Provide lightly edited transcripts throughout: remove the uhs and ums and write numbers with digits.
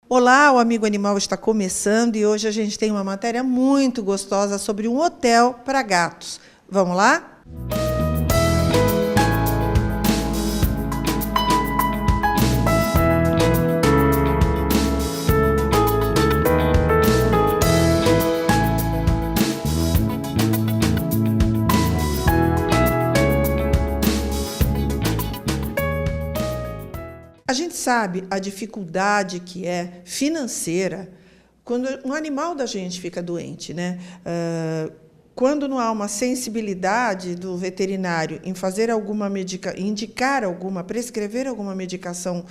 Olá, o Amigo Animal está começando e hoje a gente tem uma matéria muito gostosa sobre um hotel para gatos. Vamos lá? A gente sabe a dificuldade que é financeira quando um animal da gente fica doente, né? Quando não há uma sensibilidade do veterinário em fazer alguma indicar alguma, prescrever alguma medicação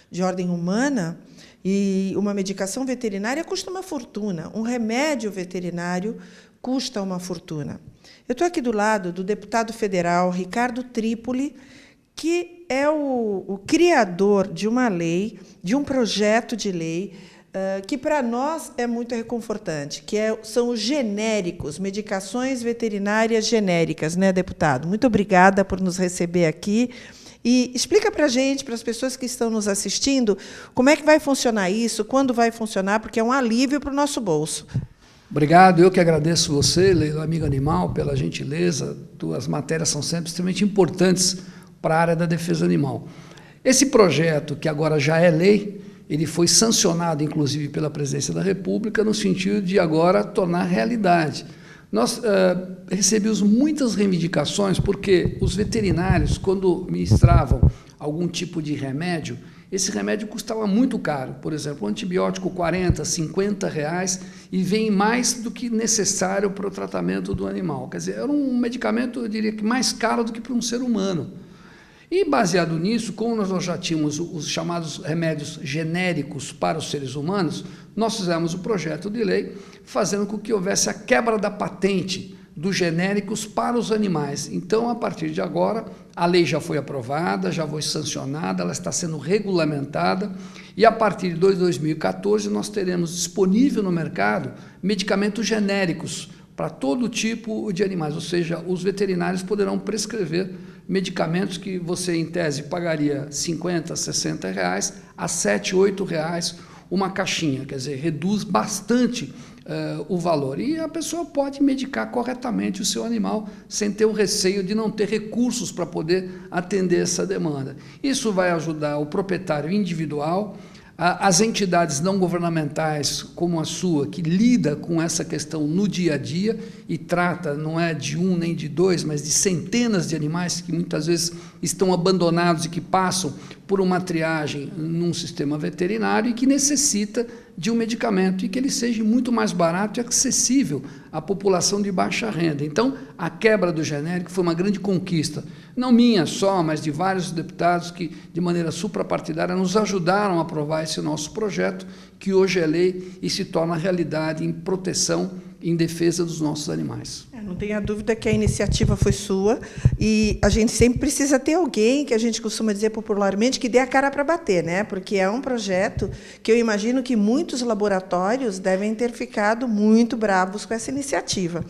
de ordem humana, e uma medicação veterinária custa uma fortuna, um remédio veterinário custa uma fortuna. Eu estou aqui do lado do deputado federal Ricardo Trípoli, que é o criador de uma lei, de um projeto de lei, que para nós é muito reconfortante, são os genéricos, medicações veterinárias genéricas, né, deputado? Muito obrigada por nos receber aqui. E explica para a gente, para as pessoas que estão nos assistindo, como é que vai funcionar isso, quando vai funcionar, porque é um alívio para o nosso bolso. Obrigado, eu que agradeço você, Leila, Amigo Animal, pela gentileza. As matérias são sempre extremamente importantes para a área da defesa animal. Esse projeto, que agora já é lei, ele foi sancionado, inclusive, pela Presidência da República, no sentido de agora tornar realidade. Nós recebemos muitas reivindicações, porque os veterinários, quando ministravam algum tipo de remédio, esse remédio custava muito caro. Por exemplo, um antibiótico, R$40, R$50, e vem mais do que necessário para o tratamento do animal. Quer dizer, era um medicamento, eu diria, que mais caro do que para um ser humano. E, baseado nisso, como nós já tínhamos os chamados remédios genéricos para os seres humanos, nós fizemos o projeto de lei fazendo com que houvesse a quebra da patente dos genéricos para os animais. Então, a partir de agora, a lei já foi aprovada, já foi sancionada, ela está sendo regulamentada, e a partir de 2014 nós teremos disponível no mercado medicamentos genéricos para todo tipo de animais, ou seja, os veterinários poderão prescrever medicamentos que você, em tese, pagaria R$50, R$60 a R$7, R$8 uma caixinha, quer dizer, reduz bastante o valor. E a pessoa pode medicar corretamente o seu animal sem ter o receio de não ter recursos para poder atender essa demanda. Isso vai ajudar o proprietário individual, as entidades não governamentais como a sua, que lida com essa questão no dia a dia e trata, não é de um nem de dois, mas de centenas de animais que muitas vezes estão abandonados e que passam por uma triagem num sistema veterinário e que necessita de um medicamento e que ele seja muito mais barato e acessível à população de baixa renda. Então, a quebra do genérico foi uma grande conquista, não minha só, mas de vários deputados que, de maneira suprapartidária, nos ajudaram a aprovar esse nosso projeto, que hoje é lei e se torna realidade em proteção, em defesa dos nossos animais. Não tenha dúvida que a iniciativa foi sua, e a gente sempre precisa ter alguém, que a gente costuma dizer popularmente, que dê a cara para bater, né? Porque é um projeto que eu imagino que muitos laboratórios devem ter ficado muito bravos com essa iniciativa.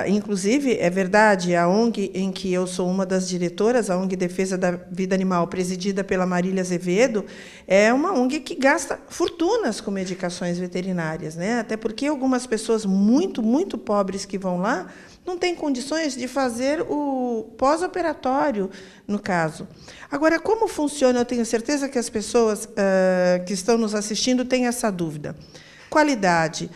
Inclusive, é verdade, a ONG em que eu sou uma das diretoras, a ONG Defesa da Vida Animal, presidida pela Marília Azevedo, é uma ONG que gasta fortunas com medicações veterinárias, né? Até porque algumas pessoas muito, muito pobres que vão lá não têm condições de fazer o pós-operatório, no caso. Agora, como funciona? Eu tenho certeza que as pessoas que estão nos assistindo têm essa dúvida. Qualidade.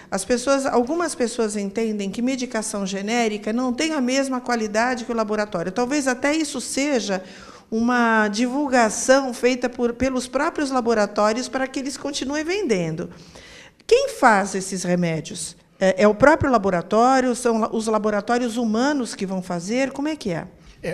Algumas pessoas entendem que medicação genérica não tem a mesma qualidade que o laboratório. Talvez até isso seja uma divulgação feita pelos próprios laboratórios para que eles continuem vendendo. Quem faz esses remédios? É o próprio laboratório? São os laboratórios humanos que vão fazer? Como é que é?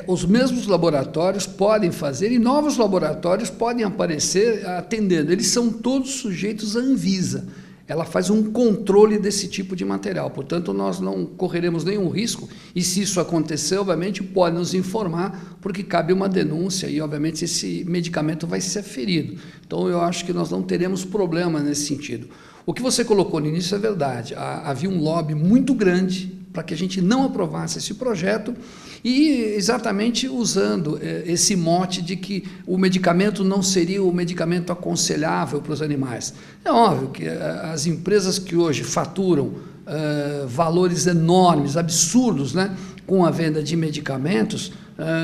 Os mesmos laboratórios podem fazer e novos laboratórios podem aparecer atendendo. Eles são todos sujeitos à Anvisa. Ela faz um controle desse tipo de material, portanto, nós não correremos nenhum risco, e se isso acontecer, obviamente, pode nos informar, porque cabe uma denúncia, e, obviamente, esse medicamento vai ser aferido. Então, eu acho que nós não teremos problema nesse sentido. O que você colocou no início é verdade, havia um lobby muito grande para que a gente não aprovasse esse projeto, e exatamente usando esse mote de que o medicamento não seria o medicamento aconselhável para os animais. É óbvio que as empresas que hoje faturam valores enormes, absurdos, né, com a venda de medicamentos,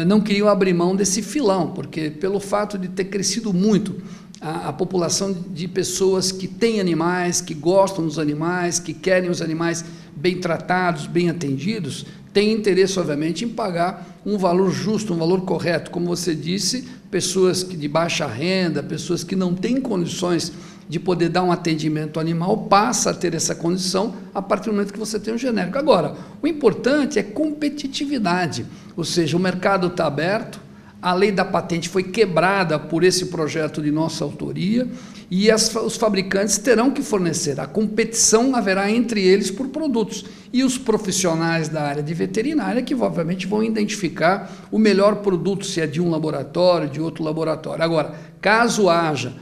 não queriam abrir mão desse filão, porque pelo fato de ter crescido muito a população de pessoas que têm animais, que gostam dos animais, que querem os animais bem tratados, bem atendidos, tem interesse, obviamente, em pagar um valor justo, um valor correto. Como você disse, pessoas de baixa renda, pessoas que não têm condições de poder dar um atendimento animal, passa a ter essa condição a partir do momento que você tem um genérico. Agora, o importante é competitividade, ou seja, o mercado está aberto, a lei da patente foi quebrada por esse projeto de nossa autoria e os fabricantes terão que fornecer. A competição haverá entre eles por produtos. E os profissionais da área de veterinária que, obviamente, vão identificar o melhor produto, se é de um laboratório, de outro laboratório. Agora, caso haja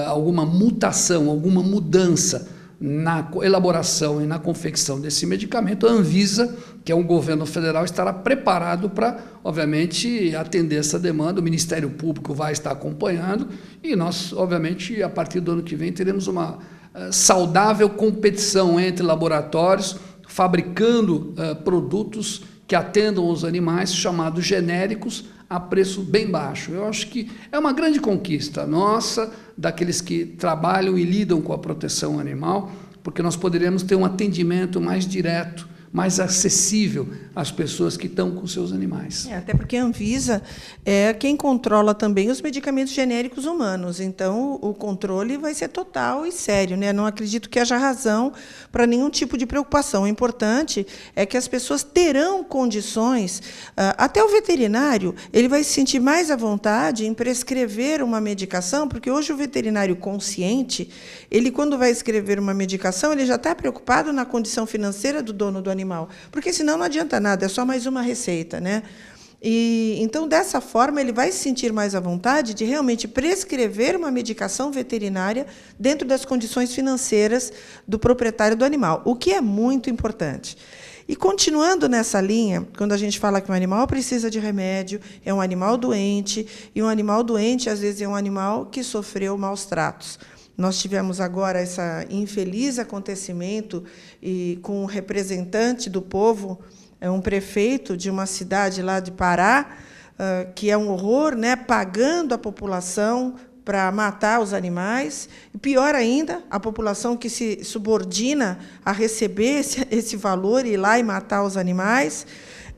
alguma mutação, alguma mudança na elaboração e na confecção desse medicamento, a Anvisa, que é um governo federal, estará preparado para, obviamente, atender essa demanda. O Ministério Público vai estar acompanhando e nós, obviamente, a partir do ano que vem, teremos uma saudável competição entre laboratórios, fabricando produtos que atendam os animais, chamados genéricos, a preço bem baixo. Eu acho que é uma grande conquista nossa, daqueles que trabalham e lidam com a proteção animal, porque nós poderemos ter um atendimento mais direto, mais acessível às pessoas que estão com seus animais. Até porque a Anvisa é quem controla também os medicamentos genéricos humanos, então o controle vai ser total e sério, né? Não acredito que haja razão para nenhum tipo de preocupação. O importante é que as pessoas terão condições, até o veterinário, ele vai se sentir mais à vontade em prescrever uma medicação, porque hoje o veterinário consciente, ele quando vai escrever uma medicação, ele já está preocupado na condição financeira do dono do animal, porque senão não adianta nada, é só mais uma receita, né? E então, dessa forma, ele vai se sentir mais à vontade de realmente prescrever uma medicação veterinária dentro das condições financeiras do proprietário do animal, o que é muito importante. E continuando nessa linha, quando a gente fala que um animal precisa de remédio, é um animal doente, e um animal doente, às vezes, é um animal que sofreu maus tratos. Nós tivemos agora esse infeliz acontecimento e com um representante do povo, um prefeito de uma cidade lá de Pará, que é um horror, né, pagando a população para matar os animais. E pior ainda, a população que se subordina a receber esse valor e ir lá e matar os animais.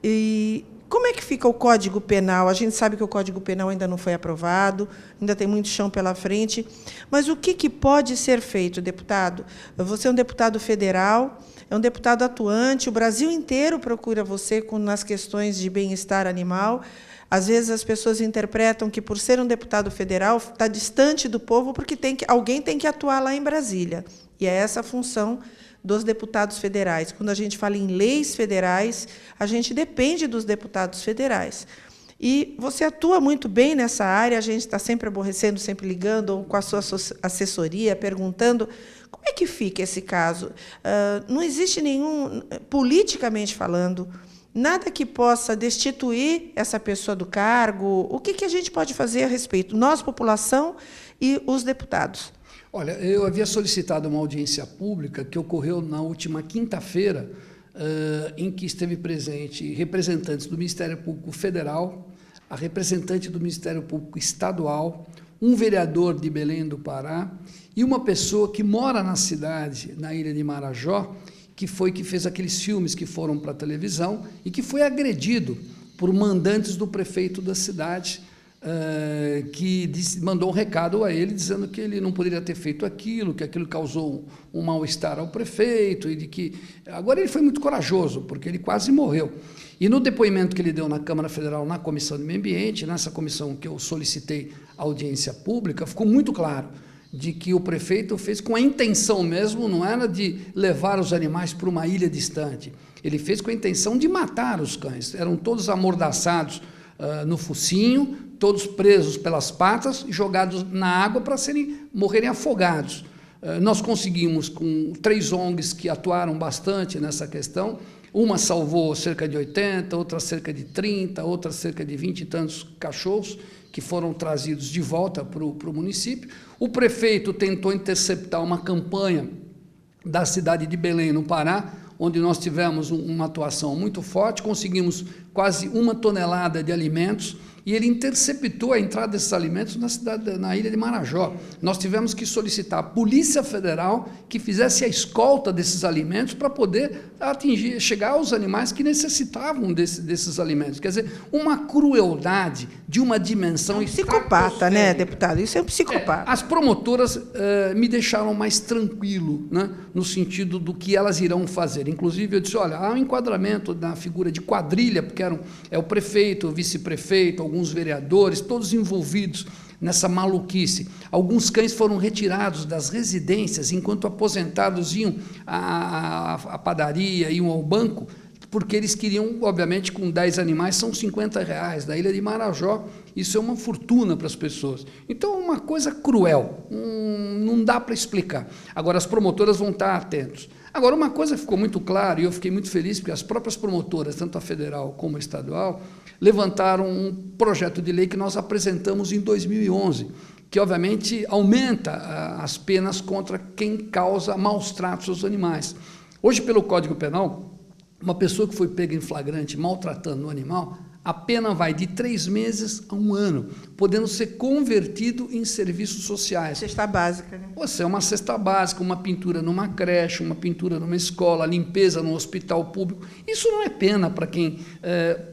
E como é que fica o Código Penal? A gente sabe que o Código Penal ainda não foi aprovado, ainda tem muito chão pela frente. Mas o que pode ser feito, deputado? Você é um deputado federal, é um deputado atuante, o Brasil inteiro procura você nas questões de bem-estar animal. Às vezes as pessoas interpretam que, por ser um deputado federal, está distante do povo porque alguém tem que atuar lá em Brasília. E é essa a função dos deputados federais. Quando a gente fala em leis federais, a gente depende dos deputados federais. E você atua muito bem nessa área, a gente está sempre aborrecendo, sempre ligando, ou com a sua assessoria, perguntando como é que fica esse caso. Não existe nenhum, politicamente falando, nada que possa destituir essa pessoa do cargo. O que a gente pode fazer a respeito? Nós, população, e os deputados. Olha, eu havia solicitado uma audiência pública que ocorreu na última quinta-feira, em que esteve presente representantes do Ministério Público Federal, a representante do Ministério Público Estadual, um vereador de Belém do Pará e uma pessoa que mora na cidade, na ilha de Marajó, que fez aqueles filmes que foram para a televisão e que foi agredido por mandantes do prefeito da cidade, que mandou um recado a ele dizendo que ele não poderia ter feito aquilo, que aquilo causou um mal-estar ao prefeito, e de que... Agora ele foi muito corajoso, porque ele quase morreu. E no depoimento que ele deu na Câmara Federal, na Comissão de Meio Ambiente, nessa comissão que eu solicitei audiência pública, ficou muito claro de que o prefeito fez com a intenção mesmo, não era de levar os animais para uma ilha distante, ele fez com a intenção de matar os cães. Eram todos amordaçados no focinho, todos presos pelas patas e jogados na água para morrerem afogados. Nós conseguimos, com 3 ONGs que atuaram bastante nessa questão, Uma salvou cerca de 80, outra cerca de 30, outra cerca de 20 e tantos cachorros que foram trazidos de volta para o município. O prefeito tentou interceptar uma campanha da cidade de Belém, no Pará, onde nós tivemos uma atuação muito forte, conseguimos quase 1 tonelada de alimentos, e ele interceptou a entrada desses alimentos na ilha de Marajó. Nós tivemos que solicitar à Polícia Federal que fizesse a escolta desses alimentos para poder chegar aos animais que necessitavam desses alimentos. Quer dizer, uma crueldade de uma dimensão... É um psicopata, né, deputado? Isso é um psicopata. As promotoras me deixaram mais tranquilo, né, no sentido do que elas irão fazer. Inclusive, eu disse, olha, há um enquadramento na figura de quadrilha, porque é o prefeito, o vice-prefeito, alguns vereadores, todos envolvidos nessa maluquice. Alguns cães foram retirados das residências enquanto aposentados iam à padaria, iam ao banco, porque eles queriam, obviamente, com 10 animais, são R$50. Da ilha de Marajó, isso é uma fortuna para as pessoas. Então, é uma coisa cruel, não dá para explicar. Agora, as promotoras vão estar atentos. Agora, uma coisa ficou muito clara, e eu fiquei muito feliz, porque as próprias promotoras, tanto a federal como a estadual, levantaram um projeto de lei que nós apresentamos em 2011, que, obviamente, aumenta as penas contra quem causa maus tratos aos animais. Hoje, pelo Código Penal, uma pessoa que foi pega em flagrante maltratando um animal, a pena vai de 3 meses a 1 ano, podendo ser convertido em serviços sociais. Cesta básica, né? Você é uma cesta básica, uma pintura numa creche, uma pintura numa escola, limpeza num hospital público. Isso não é pena para quem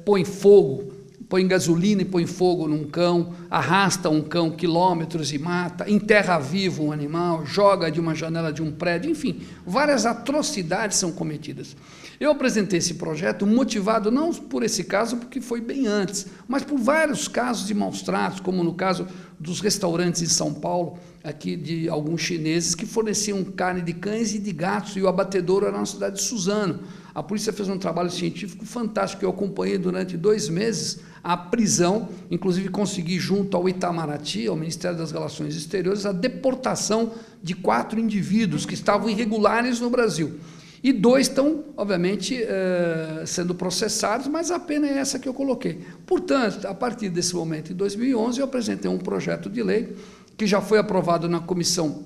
põe fogo, põe gasolina e põe fogo num cão, arrasta um cão quilômetros e mata, enterra vivo um animal, joga de uma janela de um prédio, enfim, várias atrocidades são cometidas. Eu apresentei esse projeto motivado não por esse caso, porque foi bem antes, mas por vários casos de maus tratos, como no caso dos restaurantes em São Paulo, aqui de alguns chineses que forneciam carne de cães e de gatos, e o abatedouro era na cidade de Suzano. A polícia fez um trabalho científico fantástico, eu acompanhei durante 2 meses a prisão, inclusive consegui junto ao Itamaraty, ao Ministério das Relações Exteriores, a deportação de 4 indivíduos que estavam irregulares no Brasil. E 2 estão, obviamente, sendo processados, mas a pena é essa que eu coloquei. Portanto, a partir desse momento, em 2011, eu apresentei um projeto de lei que já foi aprovado na Comissão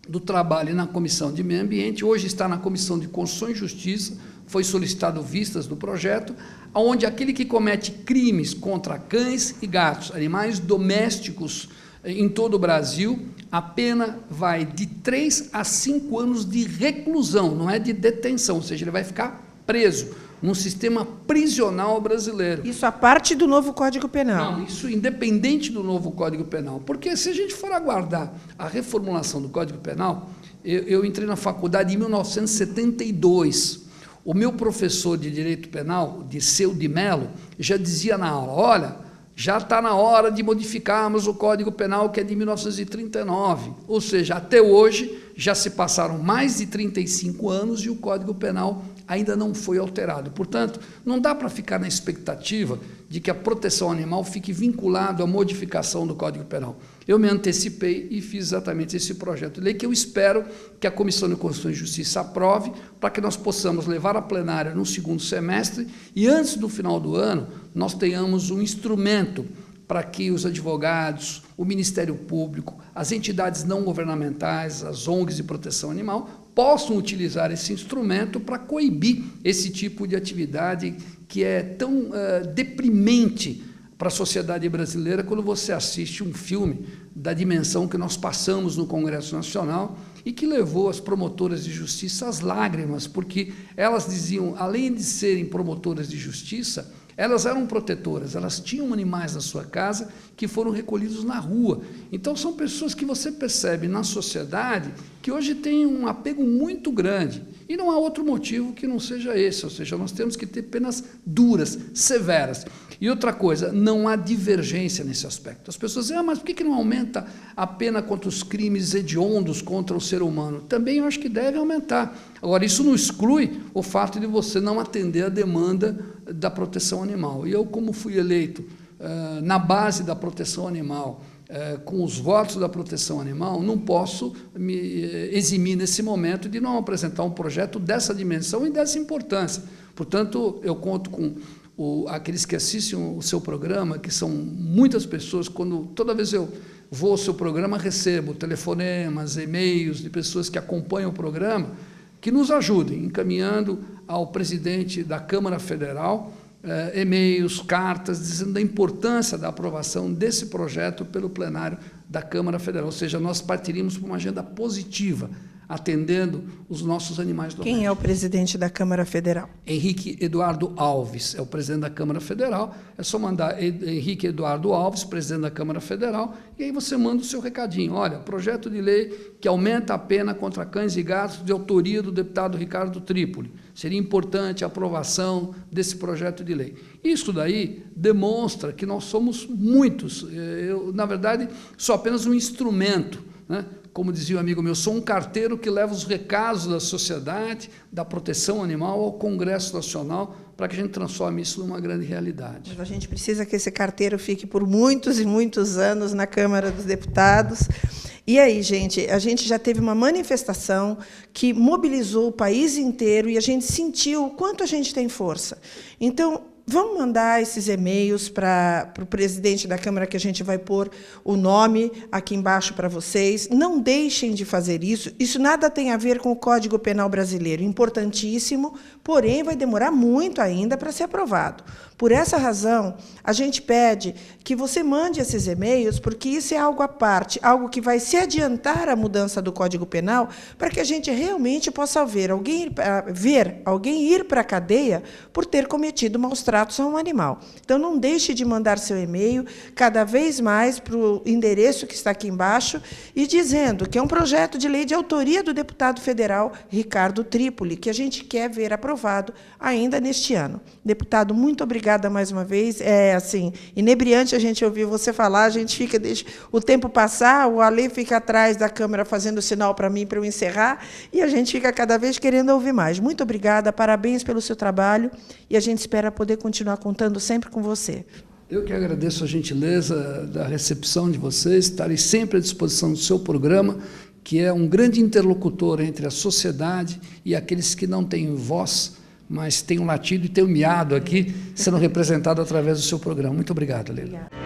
do Trabalho e na Comissão de Meio Ambiente, hoje está na Comissão de Constituição e Justiça, foi solicitado vistas do projeto, onde aquele que comete crimes contra cães e gatos, animais domésticos em todo o Brasil, a pena vai de 3 a 5 anos de reclusão, não é de detenção, ou seja, ele vai ficar preso num sistema prisional brasileiro. Isso a parte do novo Código Penal? Não, isso independente do novo Código Penal, porque se a gente for aguardar a reformulação do Código Penal, eu entrei na faculdade em 1972, o meu professor de Direito Penal, Dirceu de Mello, já dizia na aula, olha, já está na hora de modificarmos o Código Penal, que é de 1939. Ou seja, até hoje já se passaram mais de 35 anos e o Código Penal ainda não foi alterado. Portanto, não dá para ficar na expectativa de que a proteção animal fique vinculada à modificação do Código Penal. Eu me antecipei e fiz exatamente esse projeto de lei, que eu espero que a Comissão de Constituição e Justiça aprove, para que nós possamos levar à plenária no 2º semestre e, antes do final do ano, nós tenhamos um instrumento para que os advogados, o Ministério Público, as entidades não governamentais, as ONGs de proteção animal, possam utilizar esse instrumento para coibir esse tipo de atividade que é tão deprimente para a sociedade brasileira quando você assiste um filme da dimensão que nós passamos no Congresso Nacional e que levou as promotoras de justiça às lágrimas, porque elas diziam, além de serem promotoras de justiça, elas eram protetoras, elas tinham animais na sua casa que foram recolhidos na rua. Então, são pessoas que você percebe na sociedade que hoje tem um apego muito grande. E não há outro motivo que não seja esse, ou seja, nós temos que ter penas duras, severas. E outra coisa, não há divergência nesse aspecto. As pessoas dizem, mas por que não aumenta a pena contra os crimes hediondos contra o ser humano? Também eu acho que deve aumentar. Agora, isso não exclui o fato de você não atender a demanda da proteção animal. E eu, como fui eleito na base da proteção animal, com os votos da proteção animal, não posso me eximir nesse momento de não apresentar um projeto dessa dimensão e dessa importância, Portanto, eu conto com aqueles que assistem o seu programa, que são muitas pessoas. Toda vez eu vou ao seu programa, recebo telefonemas, e-mails de pessoas que acompanham o programa, que nos ajudem, encaminhando ao presidente da Câmara Federal e-mails, cartas, dizendo da importância da aprovação desse projeto pelo plenário da Câmara Federal. Ou seja, nós partiríamos para uma agenda positiva, atendendo os nossos animais domésticos. Quem é o presidente da Câmara Federal? Henrique Eduardo Alves é o presidente da Câmara Federal. É só mandar Henrique Eduardo Alves, presidente da Câmara Federal, e aí você manda o seu recadinho. Olha, projeto de lei que aumenta a pena contra cães e gatos de autoria do deputado Ricardo Trípoli. Seria importante a aprovação desse projeto de lei. Isso daí demonstra que nós somos muitos. Eu, na verdade, sou apenas um instrumento, né? Como dizia um amigo meu, sou um carteiro que leva os recados da sociedade, da proteção animal ao Congresso Nacional, para que a gente transforme isso numa grande realidade. Mas a gente precisa que esse carteiro fique por muitos e muitos anos na Câmara dos Deputados. E aí, gente, a gente já teve uma manifestação que mobilizou o país inteiro e a gente sentiu o quanto a gente tem força. Então, vamos mandar esses e-mails para o presidente da Câmara, que a gente vai pôr o nome aqui embaixo para vocês. Não deixem de fazer isso. Isso nada tem a ver com o Código Penal brasileiro. Importantíssimo, porém vai demorar muito ainda para ser aprovado. Por essa razão, a gente pede que você mande esses e-mails, porque isso é algo à parte, algo que vai se adiantar a mudança do Código Penal, para que a gente realmente possa ver alguém ir para a cadeia por ter cometido maus tratos a um animal. Então, não deixe de mandar seu e-mail cada vez mais para o endereço que está aqui embaixo e dizendo que é um projeto de lei de autoria do deputado federal Ricardo Trípoli, que a gente quer ver aprovado ainda neste ano. Deputado, muito obrigada mais uma vez. É assim, inebriante a gente ouvir você falar, a gente fica, deixa o tempo passar, o Ale fica atrás da câmera fazendo sinal para mim para eu encerrar, e a gente fica cada vez querendo ouvir mais. Muito obrigada, parabéns pelo seu trabalho, e a gente espera poder continuar contando sempre com você. Eu que agradeço a gentileza da recepção de vocês, estarei sempre à disposição do seu programa, que é um grande interlocutor entre a sociedade e aqueles que não têm voz, mas têm um latido e têm um miado aqui, sendo representado através do seu programa. Muito obrigado, Leila. Obrigada.